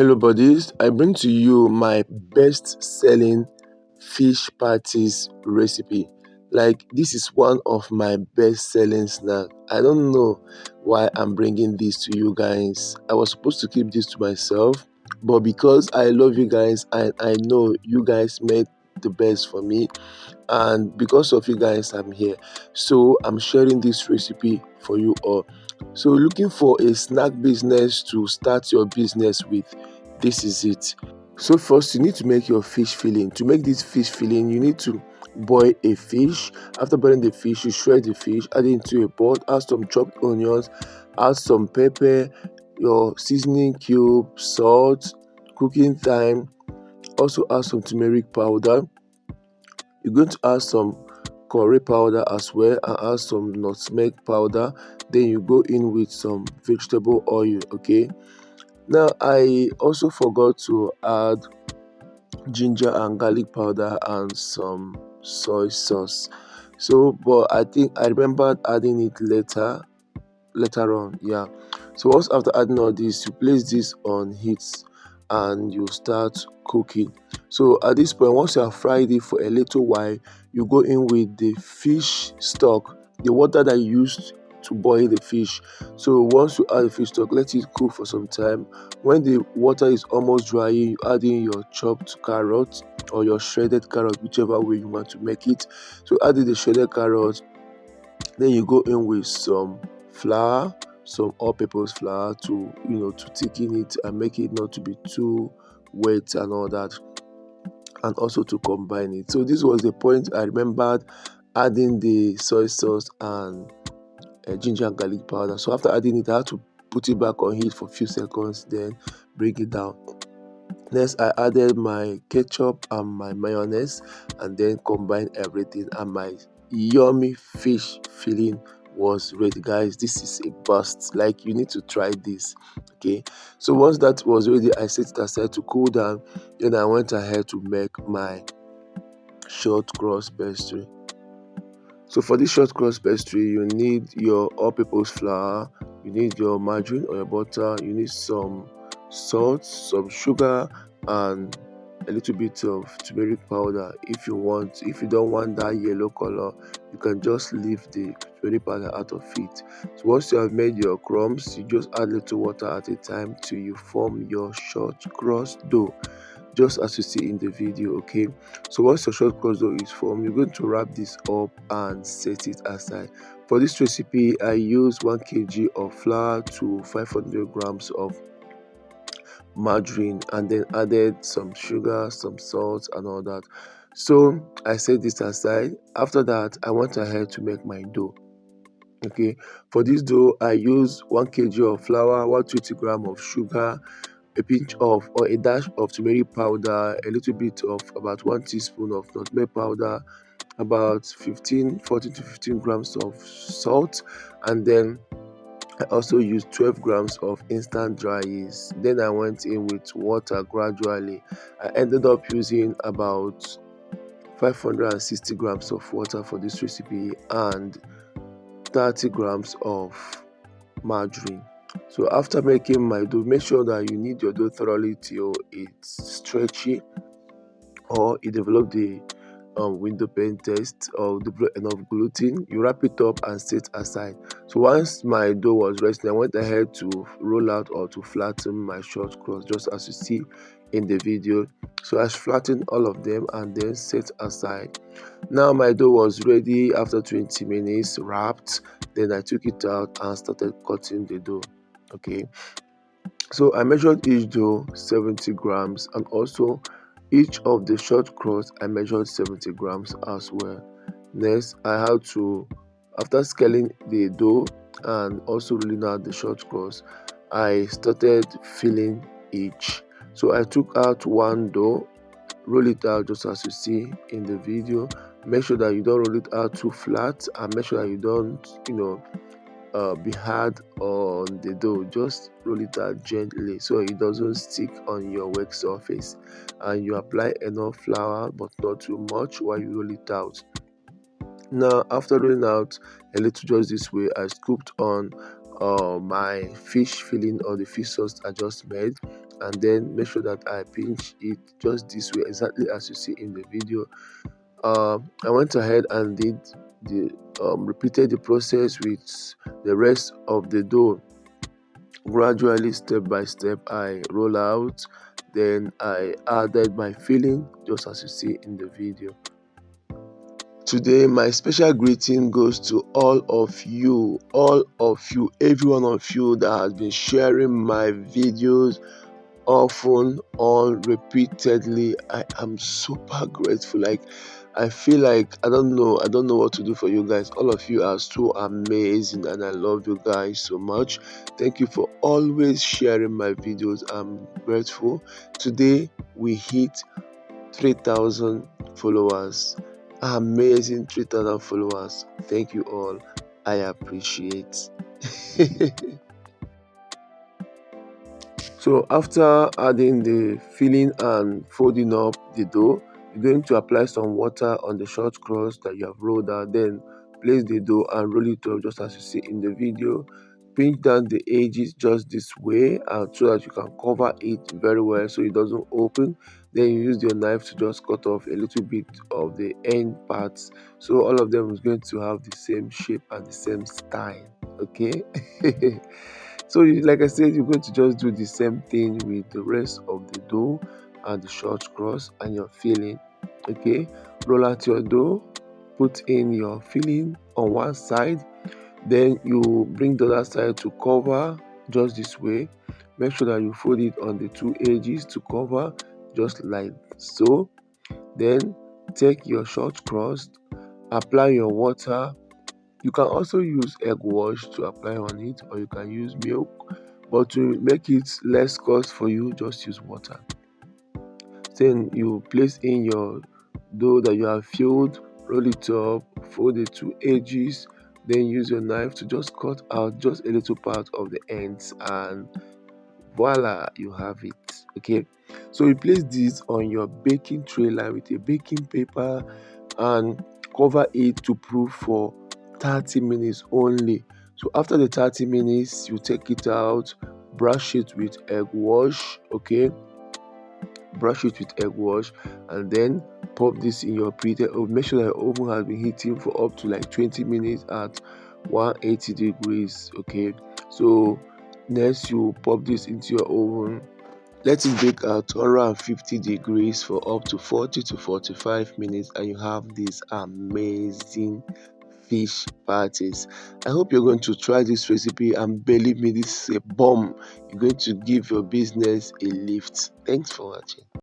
Hello buddies, I bring to you my best selling fish patties recipe. Like, this is one of my best selling snack. I don't know why I'm bringing this to you guys. I was supposed to keep this to myself, but because I love you guys and I know you guys made the best for me, and because of you guys I'm here, so I'm sharing this recipe for you all. So looking for a snack business to start your business with, this is it. So first you need to make your fish filling. To make this fish filling, you need to boil a fish. After boiling the fish, you shred the fish, add it into a pot, add some chopped onions, add some pepper, your seasoning cube, salt, cooking thyme, also add some turmeric powder. You're going to add some curry powder as well and add some nutmeg powder. Then you go in with some vegetable oil. Okay, now I also forgot to add ginger and garlic powder and some soy sauce. So but I think I remembered adding it later on. Yeah, so once after adding all this, you place this on heat and you start cooking. So at this point, once you have fried it for a little while, you go in with the fish stock, the water that you used to boil the fish. So once you add the fish stock, let it cook for some time. When the water is almost drying, you add in your chopped carrot or your shredded carrot, whichever way you want to make it. So add in the shredded carrot. Then you go in with some flour, some all-purpose flour to to thicken it and make it not to be too wet and all that, and also to combine it. So this was the point I remembered adding the soy sauce and ginger and garlic powder. So after adding it, I had to put it back on heat for a few seconds, then bring it down. Next, I added my ketchup and my mayonnaise and then combined everything, and my yummy fish filling was ready. Guys, this is a bust. Like, you need to try this. Okay, so once that was ready, I set it aside to cool down. Then I went ahead to make my short crust pastry. So for this short crust pastry, you need your all-purpose flour, you need your margarine or your butter, you need some salt, some sugar, and a little bit of turmeric powder if you want. If you don't want that yellow color, you can just leave the turmeric powder out of it. So once you have made your crumbs, you just add little water at a time till you form your short crust dough, just as you see in the video. Okay, so once your short crust dough is formed, you're going to wrap this up and set it aside. For this recipe, I use 1 kg of flour to 500 grams of margarine, and then added some sugar, some salt, and all that. So I set this aside. After that, I went ahead to make my dough. Okay, for this dough, I use 1 kg of flour, 120 grams of sugar, a pinch of or a dash of turmeric powder, a little bit of about 1 teaspoon of nutmeg powder, about 14 to 15 grams of salt, and then I also used 12 grams of instant dry yeast. Then I went in with water gradually. I ended up using about 560 grams of water for this recipe and 30 grams of margarine. So after making my dough, make sure that you knead your dough thoroughly till it's stretchy or it develop the window pane test or develop enough gluten. You wrap it up and set aside. So once my dough was resting, I went ahead to roll out or to flatten my short crust, just as you see in the video. So I flattened all of them and then set aside. Now my dough was ready after 20 minutes wrapped. Then I took it out and started cutting the dough. Okay, so I measured each dough 70 grams, and also each of the short crust I measured 70 grams as well. Next, I had to, after scaling the dough and also rolling out the short crust, I started filling each. So I took out one dough, roll it out just as you see in the video. Make sure that you don't roll it out too flat, and make sure that you don't be hard on the dough. Just roll it out gently so it doesn't stick on your work surface, and you apply enough flour but not too much while you roll it out. Now after rolling out a little just this way, I scooped on my fish filling or the fish sauce I just made, and then make sure that I pinch it just this way, exactly as you see in the video. I went ahead and did the repeated the process with the rest of the dough. Gradually, step by step, I roll out, then I added my filling just as you see in the video. Today, my special greeting goes to all of you, every one of you that has been sharing my videos often or repeatedly. I am super grateful. Like, I feel like I don't know what to do for you guys. All of you are so amazing and I love you guys so much. Thank you for always sharing my videos. I'm grateful. Today we hit 3,000 followers. Amazing 3,000 followers. Thank you all. I appreciate. So after adding the filling and folding up the dough, you're going to apply some water on the short crust that you have rolled out. Then place the dough and roll it up just as you see in the video. Pinch down the edges just this way so that you can cover it very well so it doesn't open. Then you use your knife to just cut off a little bit of the end parts, so all of them is going to have the same shape and the same style. Okay. So like I said, you're going to just do the same thing with the rest of the dough and the short crust and your filling. Okay, roll out your dough, put in your filling on one side, then you bring the other side to cover just this way. Make sure that you fold it on the two edges to cover just like so. Then take your short crust, apply your water. You can also use egg wash to apply on it, or you can use milk, but to make it less cost for you, just use water. Then you place in your dough that you have filled, roll it up, fold the two edges, then use your knife to just cut out just a little part of the ends, and voila, you have it. Okay, so you place this on your baking tray line with a baking paper and cover it to proof for 30 minutes only. So after the 30 minutes, you take it out, brush it with egg wash. Okay, brush it with egg wash, and then pop this in your preheated oven. Make sure that your oven has been heating for up to like 20 minutes at 180 degrees. Okay, so next you pop this into your oven. Let it bake at 150 degrees for up to 40 to 45 minutes, and you have these amazing fish patties. I hope you're going to try this recipe, and believe me, this is a bomb. You're going to give your business a lift. Thanks for watching.